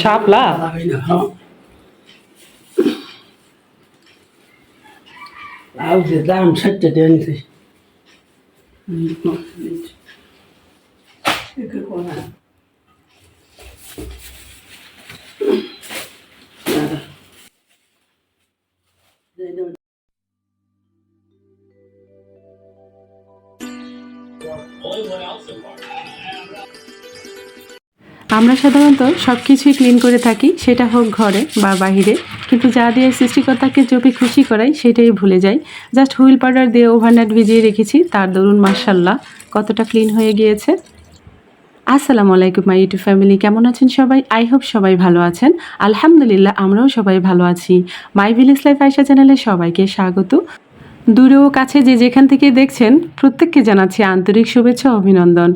শাপলা দাম 60 টাকা নিছে আমরা সাধারণত সব কিছুই ক্লিন করে থাকি, সেটা হোক ঘরে বা বাহিরে, কিন্তু যা দিয়ে সৃষ্টিকর্তাকে চোখে খুশি করাই সেটাই ভুলে যাই। জাস্ট হুইল পাউডার দিয়ে ওভারনাইট ভিজিয়ে রেখেছি, তার দরুন মাশাআল্লাহ কতটা ক্লিন হয়ে গিয়েছে। আসসালামু আলাইকুম মাই ইউটিউব ফ্যামিলি, কেমন আছেন সবাই? আই হোপ সবাই ভালো আছেন। আলহামদুলিল্লাহ আমরাও সবাই ভালো আছি। মাই ভিলেজ লাইফ আয়েশা চ্যানেলে সবাইকে স্বাগত। দূরে ও কাছে যে যেখান থেকে দেখছেন প্রত্যেককে জানাচ্ছি আন্তরিক শুভেচ্ছা ও অভিনন্দন।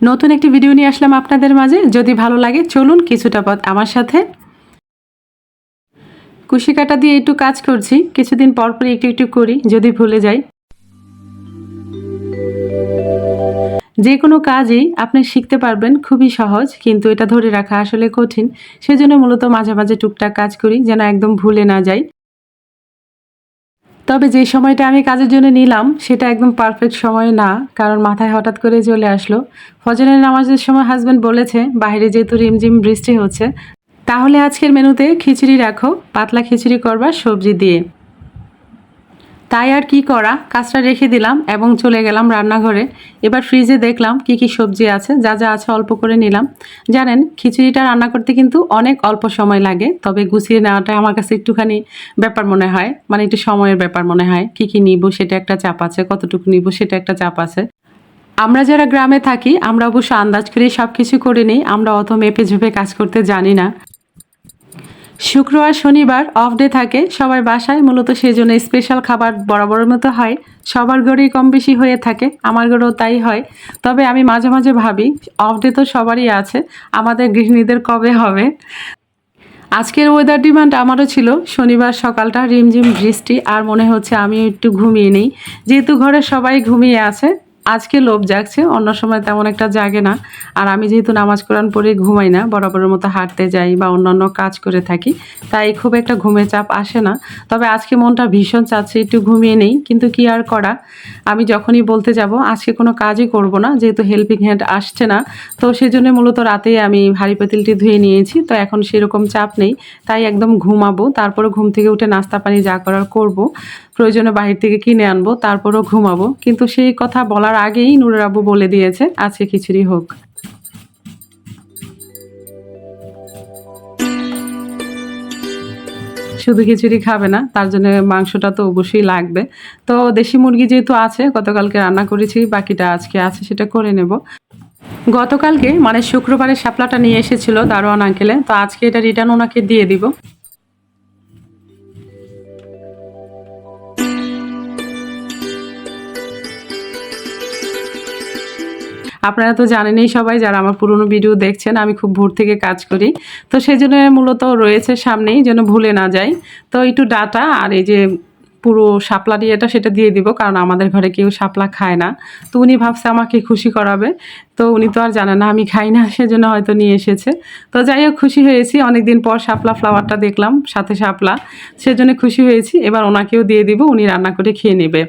নতুন একটি ভিডিও নিয়ে আসলাম আপনাদের মাঝে। যদি ভালো লাগে চলুন কিছুটা পথ আমার সাথে। কুশি কাটা দিয়ে একটু কাজ করছি, কিছুদিন পর পর একটু একটু করি, যদি ভুলে যাই। যে কোনো কাজই আপনি শিখতে পারবেন, খুবই সহজ, কিন্তু এটা ধরে রাখা আসলে কঠিন। সেজন্য মূলত মাঝে মাঝে টুকটাক কাজ করি, যেন একদম ভুলে না যাই। তবে যে সময়টা আমি কাজের জন্য নিলাম সেটা একদম পারফেক্ট সময় না, কারণ মাথায় হঠাৎ করে চলে আসলো ফজরের নামাজের সময় হাজব্যান্ড বলেছে বাইরে যেহেতু রিমঝিম বৃষ্টি হচ্ছে, তাহলে আজকের মেনুতে খিচুড়ি রাখো, পাতলা খিচুড়ি করবা সবজি দিয়ে। তাই আর কি করা, কাজটা রেখে দিলাম এবং চলে গেলাম রান্নাঘরে। এবার ফ্রিজে দেখলাম কি কি সবজি আছে, যা যা আছে অল্প করে নিলাম। জানেন খিচুড়িটা রান্না করতে কিন্তু অনেক অল্প সময় লাগে, তবে গুছিয়ে নেওয়াটা আমার কাছে একটুখানি ব্যাপার মনে হয়, মানে একটু সময়ের ব্যাপার মনে হয়। কি কি নিব সেটা একটা চাপ আছে, কতটুকু নিব সেটা একটা চাপ আছে। আমরা যারা গ্রামে থাকি আমরা অবশ্য আন্দাজ করে সব কিছু করে নিই, আমরা অত মেপে ঝুপে কাজ করতে জানি না। শুক্রবার শনিবার অফ ডে থাকে সবাই বাসায়, মূলত সেই জন্য স্পেশাল খাবার বরাবরের মতো হয়, সবার ঘরেই কম বেশি হয়ে থাকে, আমার ঘরেও তাই হয়। তবে আমি মাঝে মাঝে ভাবি অফ ডে তো সবারই আছে, আমাদের গৃহিণীদের কবে হবে। আজকের ওয়েদার ডিমান্ড আমারও ছিল শনিবার সকালটা রিমঝিম বৃষ্টি, আর মনে হচ্ছে আমি একটু ঘুমিয়ে নেই, যেহেতু ঘরে সবাই ঘুমিয়ে আছে। আজকে লোভ জাগছে, অন্য সময় তেমন একটা জাগে না। আর আমি যেহেতু নামাজ কোরআন পড়ে ঘুমাই না, বরাবরের মতো হাঁটতে যাই বা অন্যান্য কাজ করে থাকি, তাই খুব একটা ঘুমের চাপ আসে না। তবে আজকে মনটা ভীষণ চাচ্ছে একটু ঘুমিয়ে নেই, কিন্তু কি আর করা। আমি যখনই বলতে যাব আজকে কোনো কাজই করব না, যেহেতু হেল্পিং হ্যান্ড আসছে না, তো সেই জন্য মূলত রাতেই আমি হাঁড়ি পাতিলটি ধুয়ে নিয়েছি, তো এখন সেরকম চাপ নেই। তাই একদম ঘুমাবো, তারপরে ঘুম থেকে উঠে নাস্তা পানি যা করার করব, প্রয়োজনে বাহির থেকে কিনে আনবো, তারপরও ঘুমাবো। কিন্তু সেই কথা বলার আগেই নুরের আব্বু বলে দিয়েছে আজকে খিচুড়ি হোক। শুধু খিচুড়ি খাবে না, তার জন্য মাংসটা তো অবশ্যই লাগবে। তো দেশি মুরগি যেহেতু আছে, গতকালকে রান্না করেছি, বাকিটা আজকে আছে, সেটা করে নেব। গতকালকে মানে শুক্রবারে শাপলাটা নিয়ে এসেছিল দারোয়ান আঙ্কেলে, তো আজকে এটা রিটার্ন ওনাকে দিয়ে দিব। আপনারা তো জানেনই সবাই যারা আমার পুরনো ভিডিও দেখছেন, আমি খুব ভোর থেকে কাজ করি, তো সেই জন্য মূলত রয়েছে সামনেই, যেন ভুলে না যাই। তো একটু ডাটা আর এই যে পুরো শাপলা দিয়েটা সেটা দিয়ে দিব, কারণ আমাদের ঘরে কেউ শাপলা খায় না। তো উনি ভাবছে আমাকে খুশি করাবে, তো উনি তো আর জানে না আমি খাই না, সেজন্য হয়তো নিয়ে এসেছে। তো যাই হোক খুশি হয়েছি, অনেকদিন পর শাপলা ফ্লাওয়ারটা দেখলাম সাথে শাপলা, সেজন্য খুশি হয়েছি। এবার ওনাকেও দিয়ে দিব, উনি রান্না করে খেয়ে নেবে।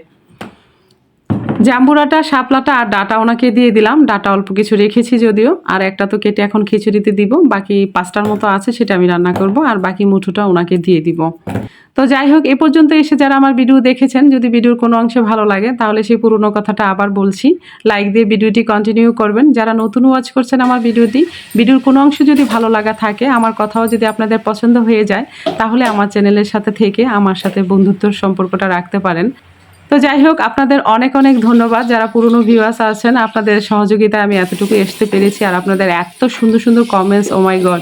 জাম্বুরাটা শাপলাটা আর ডাটা ওনাকে দিয়ে দিলাম, ডাটা অল্প কিছু রেখেছি যদিও, আর একটা তো কেটে এখন খিচুড়িতে দিব, বাকি 5টার মতো আছে সেটা আমি রান্না করব, আর বাকি মুঠোটা ওনাকে দিয়ে দিব। তো যাই হোক, এ পর্যন্ত এসে যারা আমার ভিডিও দেখেছেন, যদি ভিডিওর কোনো অংশে ভালো লাগে তাহলে সেই পুরনো কথাটা আবার বলছি, লাইক দিয়ে ভিডিওটি কন্টিনিউ করবেন। যারা নতুন ওয়াচ করছেন আমার ভিডিওর কোনো অংশ যদি ভালো লাগা থাকে, আমার কথাও যদি আপনাদের পছন্দ হয়ে যায়, তাহলে আমার চ্যানেলের সাথে থেকে আমার সাথে বন্ধুত্বর সম্পর্কটা রাখতে পারেন। তো যাই হোক, আপনাদের অনেক অনেক ধন্যবাদ যারা পুরনো ভিউয়ার্স আছেন, আপনাদের সহযোগিতায় আমি এতটুকু আসতে পেরেছি, আর আপনাদের এত সুন্দর সুন্দর কমেন্টস, ও মাই গড।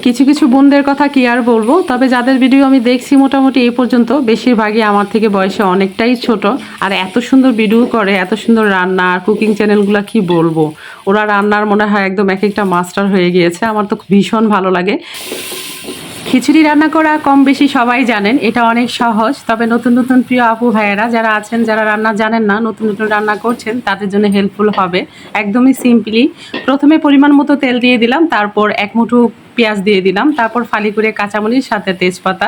কিছু কিছু বোনদের কথা কি আর বলবো, তবে যাদের ভিডিও আমি দেখছি মোটামুটি এই পর্যন্ত, বেশিরভাগই আমার থেকে বয়সে অনেকটাই ছোট, আর এত সুন্দর ভিডিও করে, এত সুন্দর রান্না আর কুকিং চ্যানেলগুলো কি বলবো। ওরা রান্নার মনে হয় একদম এক একটা মাস্টার হয়ে গিয়েছে, আমার তো ভীষণ ভালো লাগে। খিচুড়ি রান্না করা কম বেশি সবাই জানেন, এটা অনেক সহজ। তবে নতুন নতুন প্রিয় আপু ভাইয়েরা যারা আছেন, যারা রান্না জানেন না, নতুন নতুন রান্না করছেন, তাদের জন্য হেল্পফুল হবে। একদমই সিম্পলি প্রথমে পরিমাণ মতো তেল দিয়ে দিলাম, তারপর এক মুঠো পেঁয়াজ দিয়ে দিলাম, তারপর ফালি করে কাঁচামরিচ, সাথে তেজপাতা,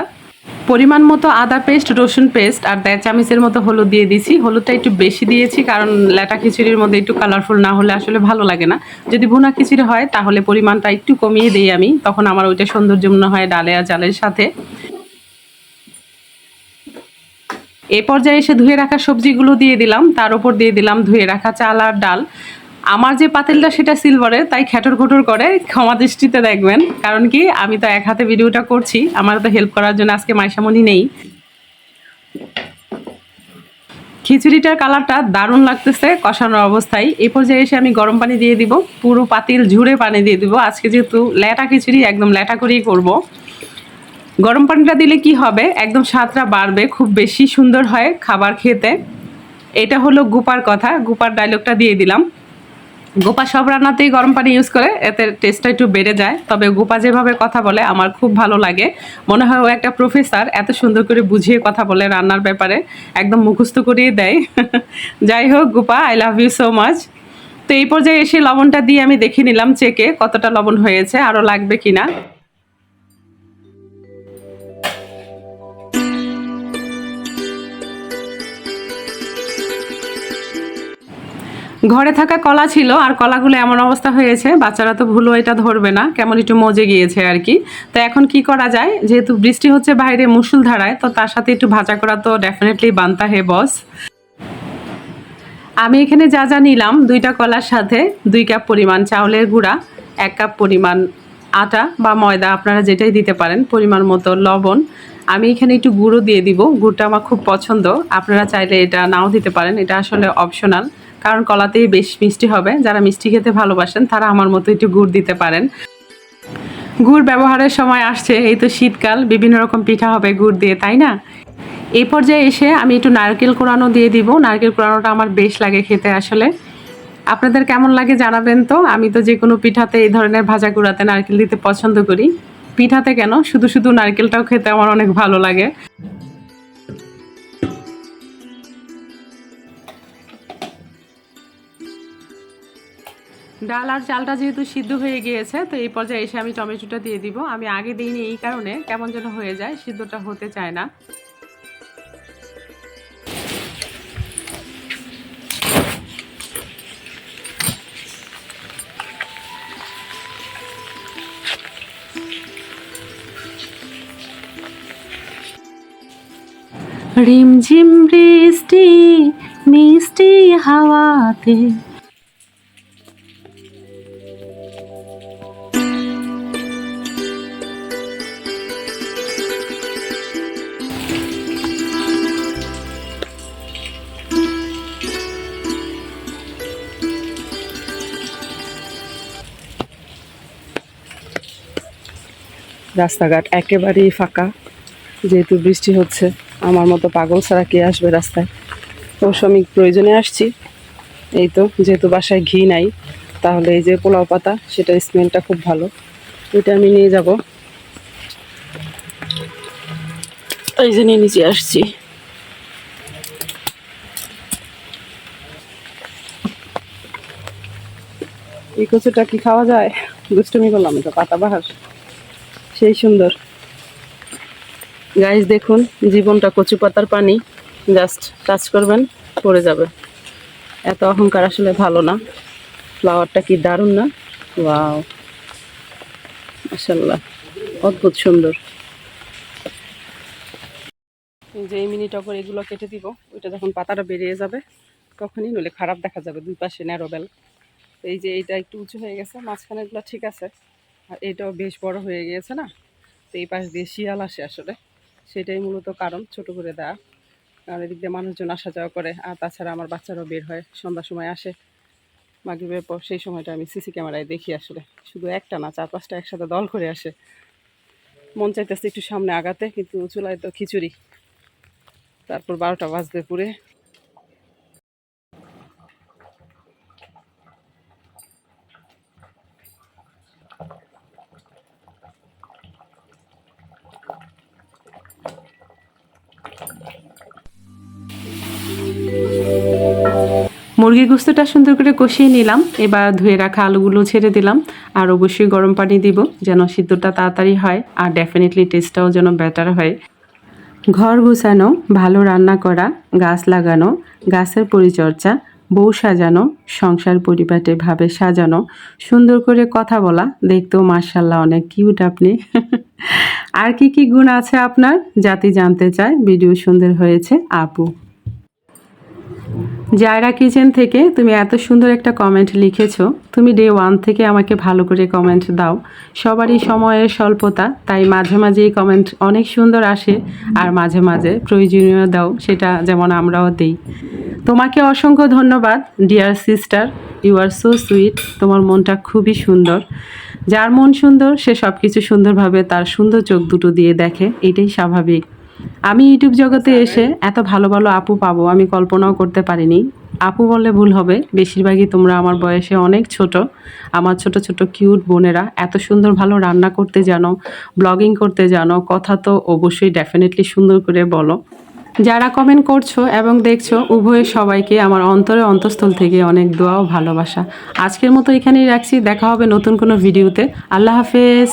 পরিমাণ মতো আদা পেস্ট, রসুন পেস্ট আর 1.5 চামচের মতো হলুদ দিয়ে দিয়েছি। হলুদটা একটু বেশি দিয়েছি কারণ ল্যাটা খিচুড়ির মধ্যে একটু কালারফুল না হলে আসলে ভালো লাগে না। যদি ভুনা খিচুড়ি হয় তাহলে পরিমাণটা একটু কমিয়ে দিই আমি, তখন আমার ওইটা সৌন্দর্য মনে হয় ডালে আর চালের সাথে। এ পর্যায়ে এসে ধুয়ে রাখা সবজিগুলো দিয়ে দিলাম, তার উপর দিয়ে দিলাম ধুয়ে রাখা চাল আর ডাল। আমার যে পাতিলটা সেটা সিলভারের, তাই খ্যাটর খটর করে, ক্ষমা দৃষ্টিতে দেখবেন। কারণ কি, আমি তো এক হাতে ভিডিওটা করছি, আমার তো হেল্প করার জন্য আজকে মাইশামণি নেই। খিচুড়িটার কালারটা দারুণ লাগতেছে কষানোর অবস্থায়। এই পর্যায়ে এসে আমি গরম পানি দিয়ে দিব, পুরো পাতিল ঝুড়ে পানি দিয়ে দিব। আজকে যেহেতু ল্যাটা খিচুড়ি, একদম ল্যাটা করেই করব। গরম পানিটা দিলে কি হবে, একদম স্বাদটা বাড়বে, খুব বেশি সুন্দর হয় খাবার খেতে। এটা হলো গুপার কথা, গুপার ডায়লগটা দিয়ে দিলাম। গোপা সব রান্নাতেই গরম পানি ইউজ করে, এতে টেস্টটা একটু বেড়ে যায়। তবে গোপা যেভাবে কথা বলে আমার খুব ভালো লাগে, মনে হয় ও একটা প্রফেসর, এত সুন্দর করে বুঝিয়ে কথা বলে রান্নার ব্যাপারে, একদম মুখস্থ করিয়ে দেয়। যাই হোক Gopa, I love you so much. তো এই পর্যায়ে এসে লবণটা দিয়ে আমি দেখে নিলাম চেকে কতটা লবণ হয়েছে, আরও লাগবে কিনা। ঘরে থাকা কলা ছিল, আর কলাগুলো এমন অবস্থা হয়েছে, বাচ্চারা তো ভুলও এটা ধরবে না, কেমন একটু মজে গিয়েছে আর কি। তো এখন কি করা যায়, যেহেতু বৃষ্টি হচ্ছে বাইরে মুষলধারায়, তো তার সাথে একটু ভাজা করা তো ডেফিনেটলি বানতা হে বস। আমি এখানে যা যা নিলাম, 2টা কলার সাথে 2 কাপ পরিমাণ চাউলের গুঁড়া, 1 কাপ পরিমাণ আটা বা ময়দা, আপনারা যেটাই দিতে পারেন, পরিমাণ মতো লবণ। আমি এখানে একটু গুঁড়ো দিয়ে দিব, গুড়টা আমার খুব পছন্দ, আপনারা চাইলে এটা নাও দিতে পারেন, এটা আসলে অপশনাল। কারণ কলাতেই বেশ মিষ্টি হবে, যারা মিষ্টি খেতে ভালোবাসেন তারা আমার মতো একটু গুড় দিতে পারেন। গুড় ব্যবহারের সময় আসছে, এই তো শীতকাল, বিভিন্ন রকম পিঠা হবে গুড় দিয়ে, তাই না? এই পর্যায়ে এসে আমি একটু নারকেল কোড়ানো দিয়ে দিব। নারকেল কোড়ানোটা আমার বেশ লাগে খেতে আসলে। আপনাদের কেমন লাগে জানাবেন তো। আমি তো যে কোনো পিঠাতে এই ধরনের ভাজা গুঁড়াতে নারকেল দিতে পছন্দ করি। পিঠাতে কেন, শুধু শুধু নারকেলটাও খেতে আমার অনেক ভালো লাগে। ডাল আর চালটা যেহেতু সিদ্ধ হয়ে গিয়েছে, তো এই পর্যায়ে এসে আমি টমেটোটা দিয়ে দিব। আমি আগে দিইনি এই কারণে, কেমন যেন হয়ে যায়, সিদ্ধটা হতে চায় না। রিমঝিম বৃষ্টি মিষ্টি হাওয়াতে। রাস্তাঘাট একেবারেই ফাঁকা, যেহেতু বৃষ্টি হচ্ছে। আমার মতো পাগল ছাড়া কে আসবে রাস্তায়। অবশ্য আমি প্রয়োজনে আসছি। এই তো, যেহেতু বাসায় ঘি নাই, তাহলে এই যে পোলাও পাতা, সেটার স্মেলটা খুব ভালো, এটা আমি নিয়ে যাব। এই যে নিয়ে নিচে আসছি। এই কচুটা কি খাওয়া যায়? দুষ্টুমি করলাম, এটা পাতা বাহার, সেই সুন্দর। গাইস দেখুন, জীবনটা কচু পাতার পানি, জাস্ট টাচ করবেন পড়ে যাবে। এত অহংকার আসলে ভালো না। ফ্লাওয়ারটা কি দারুণ না? ওয়াও, মাশাআল্লাহ, অদ্ভুত সুন্দর। এই যে এই মিনি টপর এগুলো কেটে দিব, ওইটা যখন পাতাটা বেরিয়ে যাবে তখনই, নইলে খারাপ দেখা যাবে। দুই পাশে ন্যারো বেল। এই যে এইটা একটু উঁচু হয়ে গেছে, মাঝখানেরগুলো ঠিক আছে, আর এটাও বেশ বড় হয়ে গিয়েছে না। তো এই পাশ দিয়ে শিয়াল আসে আসলে, সেটাই মূলত কারণ ছোট করে দেওয়া। কারণ এদিক দিয়ে মানুষজন আসা যাওয়া করে, আর তাছাড়া আমার বাচ্চারাও বের হয়, সন্ধ্যার সময় আসে মাগরিবের পর, সেই সময়টা আমি সিসি ক্যামেরায় দেখি আসলে। শুধু একটা না, 4-5টা একসাথে দল করে আসে। মন চাইতেছে একটু সামনে আগাতে, কিন্তু চুলায় তো খিচুড়ি, তারপর 12টা বাজবে পুরে। মুরগির গোস্তটা সুন্দর করে কষিয়ে নিলাম। এবার ধুয়ে রাখা আলুগুলো ছেড়ে দিলাম, আর অবশ্যই গরম পানি দিব যেন সিদ্ধটা তাড়াতাড়ি হয় আর ডেফিনেটলি টেস্টটাও যেন বেটার হয়। ঘর গুছানো, ভালো রান্না করা, গাছ লাগানো, গাছের পরিচর্যা, বউ সাজানো, সংসার পরিপাটে ভাবে সাজানো, সুন্দর করে কথা বলা, দেখতেও মাশাআল্লাহ অনেক কিউট আপনি। আর কি কি গুণ আছে আপনার? জাতি জানতে চায়। ভিডিও সুন্দর হয়েছে আপু। জায়রা কিচেন থেকে তুমি এত সুন্দর একটা কমেন্ট লিখেছো। তুমি ডে 1 থেকে আমাকে ভালো করে কমেন্ট দাও। সবারই সময়ের স্বল্পতা, তাই মাঝে মাঝে এই কমেন্ট অনেক সুন্দর আসে, আর মাঝে মাঝে প্রয়োজনীয় দাও, সেটা যেমন আমরাও দিই। তোমাকে অসংখ্য ধন্যবাদ dear sister, you are so sweet. তোমার মনটা খুবই সুন্দর। যার মন সুন্দর সে সব কিছু সুন্দরভাবে তার সুন্দর চোখ দুটো দিয়ে দেখে, এটাই স্বাভাবিক। আমি ইউটিউব জগতে এসে এত ভালো ভালো আপু পাবো আমি কল্পনাও করতে পারিনি। আপু বললে ভুল হবে, বেশিরভাগই তোমরা আমার বয়সে অনেক ছোট। আমার ছোট ছোট কিউট বোনেরা এত সুন্দর ভালো রান্না করতে জানো, ব্লগিং করতে জানো, কথা তো অবশ্যই ডেফিনেটলি সুন্দর করে বলো। যারা কমেন্ট করছো এবং দেখছো, উভয়ের সবাইকে আমার অন্তরে অন্তঃস্থল থেকে অনেক দোয়া ও ভালোবাসা। আজকের মতো এখানেই রাখছি, দেখা হবে নতুন কোনো ভিডিওতে। আল্লাহ হাফেজ।